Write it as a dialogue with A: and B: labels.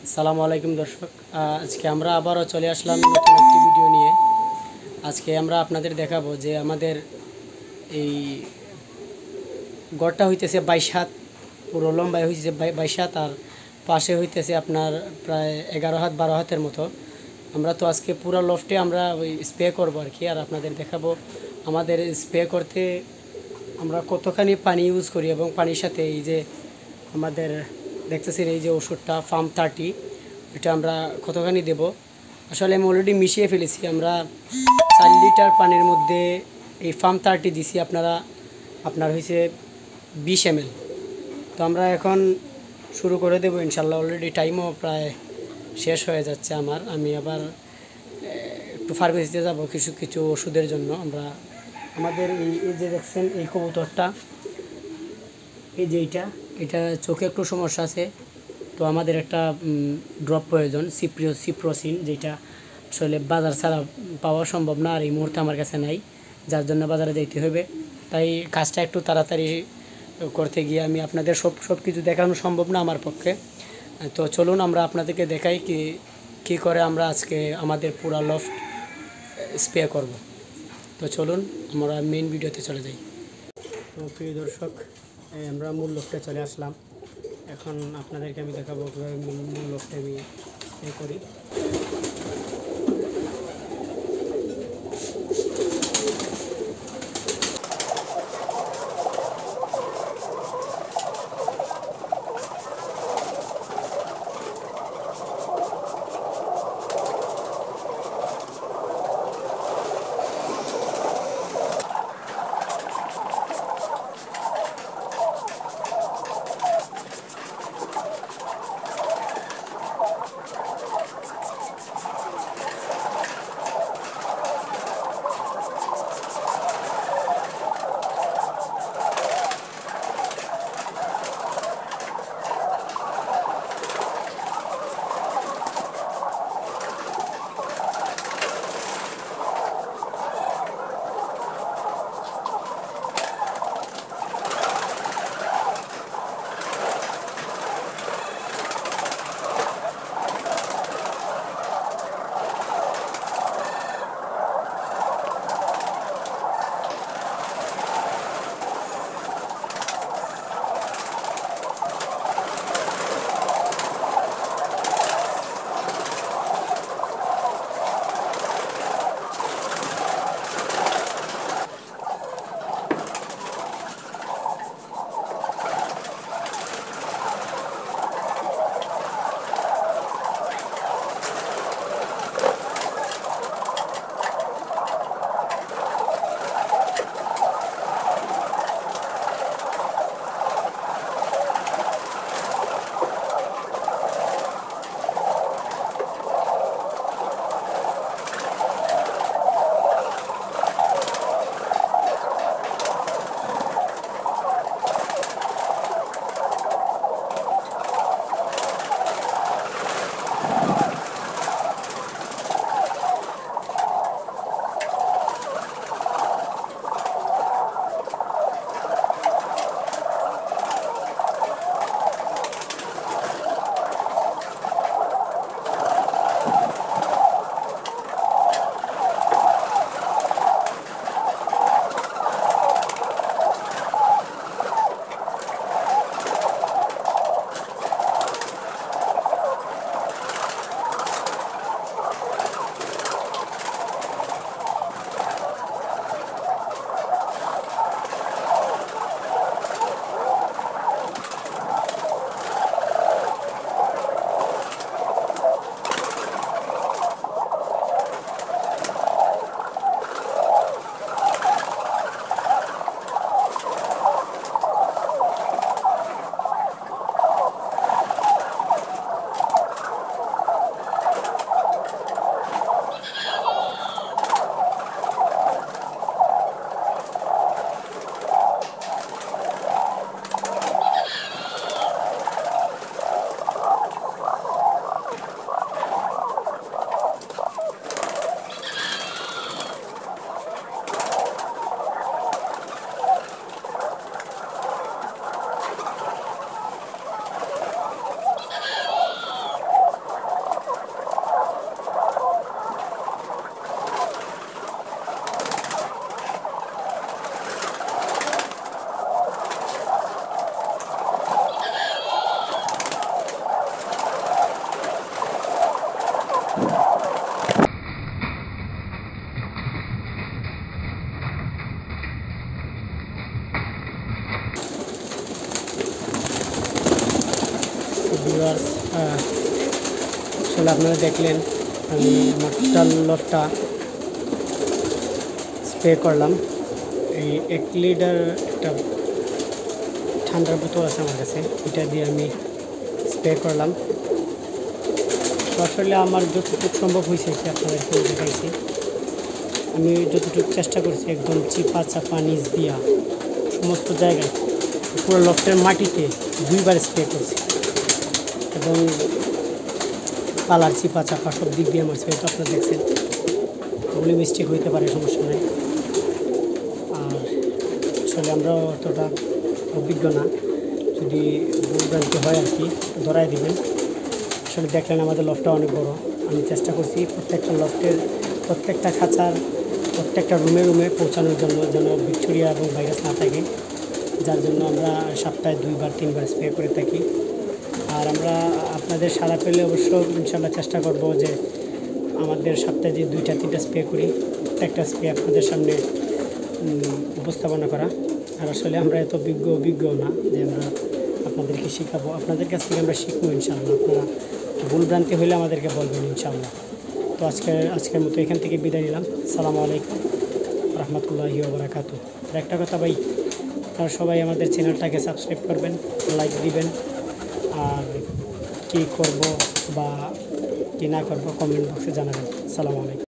A: আসসালামু আলাইকুম দর্শক। আজকে আমরা আবারও চলে আসলাম নতুন একটি ভিডিও নিয়ে। আজকে আমরা আপনাদের দেখাবো যে আমাদের এই গড়টা হইতেছে 22 হাত, পুরো লম্বায় হইতেছে 22 হাত, আর পাশে হইতেছে আপনার প্রায় 11 হাত 12 হাতের মতো। আমরা তো আজকে পুরো লফটে আমরা ওই স্প্রে করবো আর কি, আর আপনাদের দেখাবো আমাদের স্প্রে করতে আমরা কতখানি পানি ইউজ করি এবং পানির সাথে এই যে আমাদের দেখতেছেন এই যে ওষুধটা ফার্ম 30, এটা আমরা কতখানি দেব। আসলে আমি অলরেডি মিশিয়ে ফেলেছি। আমরা 4 লিটার পানির মধ্যে এই ফার্ম 30 দিছি, আপনার হয়েছে 20 ml। তো আমরা এখন শুরু করে দেবো ইনশাল্লাহ। অলরেডি টাইমও প্রায় শেষ হয়ে যাচ্ছে আমার। আমি আবার একটু ফার্মেসিতে যাব কিছু কিছু ওষুধের জন্য। আমরা আমাদের এই যে দেখছেন এই কবুতরটা, এই যে এটা চোখে একটু সমস্যা আছে, তো আমাদের একটা ড্রপ প্রয়োজন, সিপ্রোসিন, যেটা আসলে বাজার ছাড়া পাওয়া সম্ভব না, আর এই মুহূর্তে আমার কাছে নাই, যার জন্য বাজারে যেতে হবে। তাই কাজটা একটু তাড়াতাড়ি করতে গিয়ে আমি আপনাদের সব কিছু দেখানো সম্ভব না আমার পক্ষে। তো চলুন আমরা আপনাদেরকে দেখাই কী করে আমরা আজকে আমাদের পুরা লফট স্প্রে করব। তো চলুন আমরা মেইন ভিডিওতে চলে যাই। তো প্রিয় দর্শক, আমরা মূল লক্ষ্যে চলে আসলাম। এখন আপনাদেরকে আমি দেখাবো কীভাবে মূল লক্ষ্যে আমি স্প্রে করি। আসলে আপনারা দেখলেন আমি আমার টোটাল লফটা স্প্রে করলাম। এই 1 লিটার একটা ঠান্ডার বোতল আছে আমার কাছে, এটা দিয়ে আমি স্প্রে করলাম। তো আসলে আমার যতটুকু সম্ভব হয়েছে কি আপনাদেরকে দেখাইছি। আমি যতটুকু চেষ্টা করছি একদম চিপা চাপা নিচ দিয়া সমস্ত জায়গায় পুরো লফটের মাটিতে 2বার স্প্রে করছি, এবং কালার চিপা চাপা সব দিক দিয়ে আমার স্প্রে তো আপনারা দেখছেন। ওগুলি মিস্টেক হইতে পারে, সমস্যা নেই। আর আসলে আমরাও অতটা অভিজ্ঞ না, যদি ভুলভ্রান্তি হয় আর কি ধরাই দিবেন। আসলে দেখলেন আমাদের লফটটা অনেক বড়। আমি চেষ্টা করছি প্রত্যেকটা লফটের প্রত্যেকটা খাঁচার প্রত্যেকটা রুমে রুমে পৌঁছানোর জন্য, যেন ব্যাকটেরিয়া এবং ভাইরাস না থাকে, যার জন্য আমরা সপ্তাহে 2বার 3বার স্প্রে করে থাকি। আর আমরা আপনাদের সাড়া পেলে অবশ্য ইনশাল্লাহ চেষ্টা করব যে আমাদের সপ্তাহে যে 2টা 3টা স্প্রে করি, প্রত্যেকটা স্প্রে আপনাদের সামনে উপস্থাপনা করা। আর আসলে আমরা এত অভিজ্ঞ না যে আমরা আপনাদেরকে শেখাবো, আপনাদের কাছ থেকে আমরা শিখবো ইনশাআল্লাহ। আপনারা ভুলভ্রান্তি হলে আমাদেরকে বলবেন ইনশাআল্লাহ। তো আজকের মতো এখান থেকে বিদায় নিলাম। আসসালামু আলাইকুম রহমতুল্লাহি ওয়া বারাকাতুহু। আর একটা কথা ভাই, আপনারা সবাই আমাদের চ্যানেলটাকে সাবস্ক্রাইব করবেন, লাইক দিবেন, আর কী করব বা কী না করব কমেন্ট বক্সে জানাবেন। আসসালামু আলাইকুম।